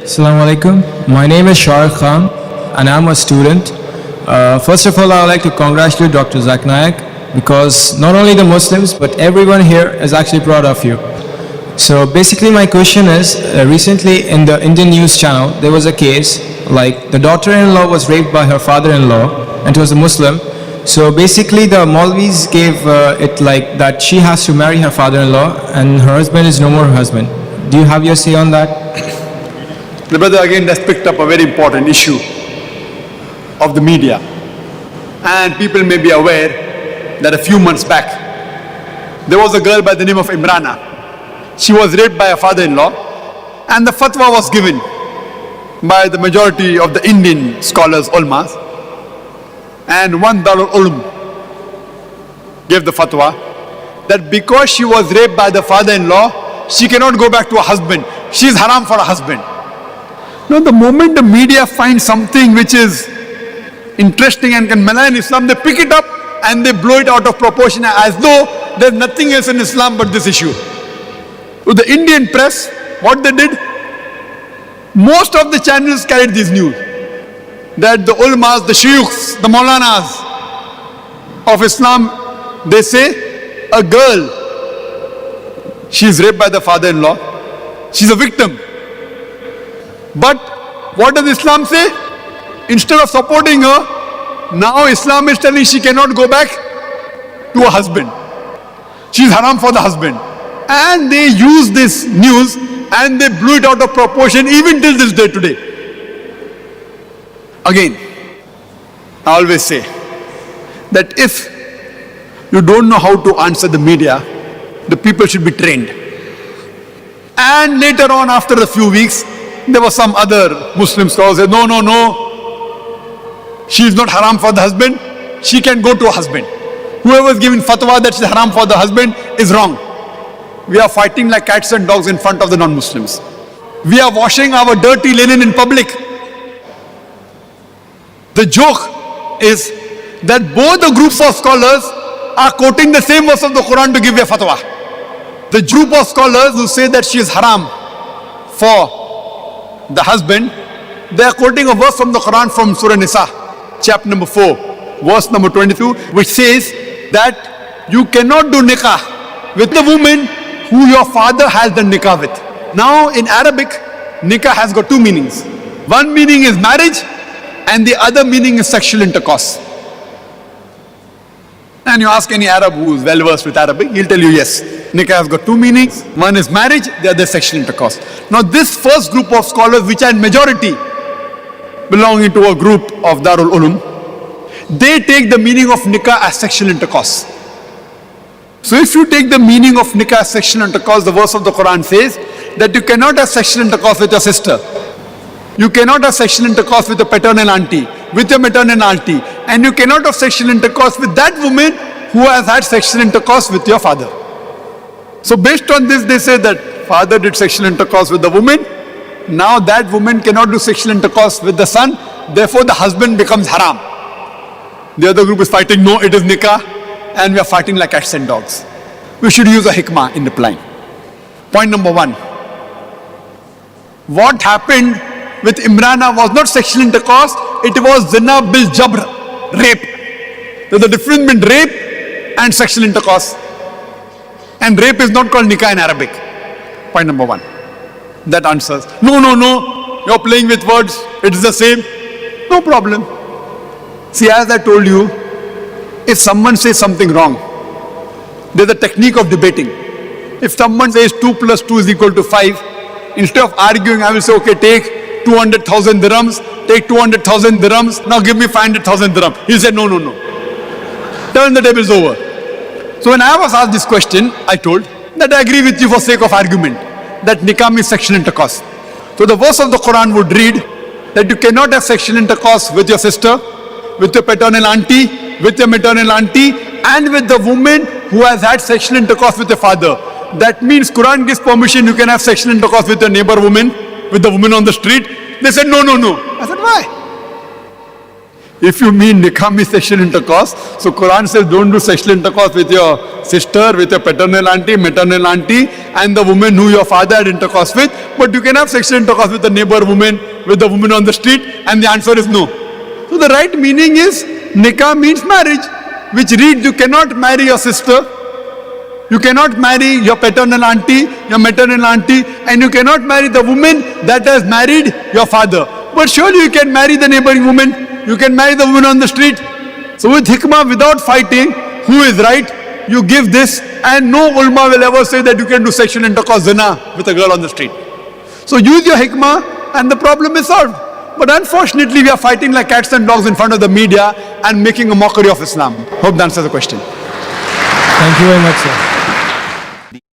Assalamu alaikum. My name is Shah Khan and I'm a student. First of all, I would like to congratulate Dr. Zak Nayak because not only the Muslims but everyone here is actually proud of you. So basically my question is, recently in the Indian news channel there was a case like the daughter-in-law was raped by her father-in-law and it was a Muslim. So basically the Maulvis gave it like that she has to marry her father-in-law and her husband is no more her husband. Do you have your say on that? The brother again has picked up a very important issue of the media, and people may be aware that a few months back there was a girl by the name of Imrana. She was raped by her father-in-law, and the fatwa was given by the majority of the Indian scholars, ulmas, and one Darul Ulum gave the fatwa that because she was raped by the father-in-law, she cannot go back to her husband. She is haram for her husband. Now the moment the media finds something which is interesting and can malign Islam, they pick it up and they blow it out of proportion as though there's nothing else in Islam but this issue. So the Indian press, what they did, most of the channels carried this news, that the ulmas, the shuyukhs, the maulanas of Islam, they say a girl, she is raped by the father-in-law, she's a victim. But what does Islam say? Instead of supporting her, now Islam is telling she cannot go back to her husband. She is haram for the husband. And they use this news and they blew it out of proportion even till this day today. Again, I always say that if you don't know how to answer the media, the people should be trained. And later on, after a few weeks, there were some other Muslim scholars who said, no, she is not haram for the husband, she can go to her husband. Whoever is giving fatwa that she is haram for the husband is wrong. We are fighting like cats and dogs in front of the non-Muslims. We are washing our dirty linen in public. The joke is that both the groups of scholars are quoting the same verse of the Quran to give a fatwa. The group of scholars who say that she is haram for the husband, they are quoting a verse from the Quran from Surah Nisa, chapter number 4, verse number 22, which says that you cannot do nikah with the woman who your father has done nikah with. Now in Arabic, nikah has got two meanings. One meaning is marriage and the other meaning is sexual intercourse. And you ask any Arab who is well versed with Arabic, he'll tell you yes, nikah has got two meanings. One is marriage, the other is sexual intercourse. Now this first group of scholars, which are in majority belonging to a group of Darul Ulum, they take the meaning of nikah as sexual intercourse. So if you take the meaning of nikah as sexual intercourse, the verse of the Quran says that you cannot have sexual intercourse with your sister. You cannot have sexual intercourse with your paternal auntie, with your maternal auntie, and you cannot have sexual intercourse with that woman who has had sexual intercourse with your father. So based on this, they say that father did sexual intercourse with the woman, now that woman cannot do sexual intercourse with the son, therefore the husband becomes haram. The other group is fighting, no, it is nikah, and we are fighting like cats and dogs. We should use a hikmah in replying. Point number one. What happened with Imrana was not sexual intercourse, it was zina bil jabr, rape. There's a difference between rape and sexual intercourse. And rape is not called nikah in Arabic. Point number one. That answers. No, you're playing with words, it is the same. No problem. See, as I told you, if someone says something wrong, there's a technique of debating. If someone says 2 plus 2 is equal to 5, instead of arguing, I will say, okay, take 200,000 dirhams, take 200,000 dirhams, now give me 500,000 dirhams. He said, no. Turn the tables over. So when I was asked this question, I told that I agree with you for sake of argument, that nikah means sexual intercourse. So the verse of the Quran would read that you cannot have sexual intercourse with your sister, with your paternal auntie, with your maternal auntie, and with the woman who has had sexual intercourse with your father. That means Quran gives permission, you can have sexual intercourse with your neighbor woman, with the woman on the street. They said, no. I said, why? If you mean nikah means sexual intercourse, so Quran says don't do sexual intercourse with your sister, with your paternal auntie, maternal auntie, and the woman who your father had intercourse with. But you can have sexual intercourse with the neighbor woman, with the woman on the street, and the answer is no. So the right meaning is nikah means marriage, which reads you cannot marry your sister, you cannot marry your paternal auntie, your maternal auntie, and you cannot marry the woman that has married your father. But surely you can marry the neighboring woman. You can marry the woman on the street. So with hikmah, without fighting who is right, you give this, and no ulama will ever say that you can do sexual intercourse, zina, with a girl on the street. So use your hikmah and the problem is solved. But unfortunately we are fighting like cats and dogs in front of the media and making a mockery of Islam. Hope that answers the question. Thank you very much, sir.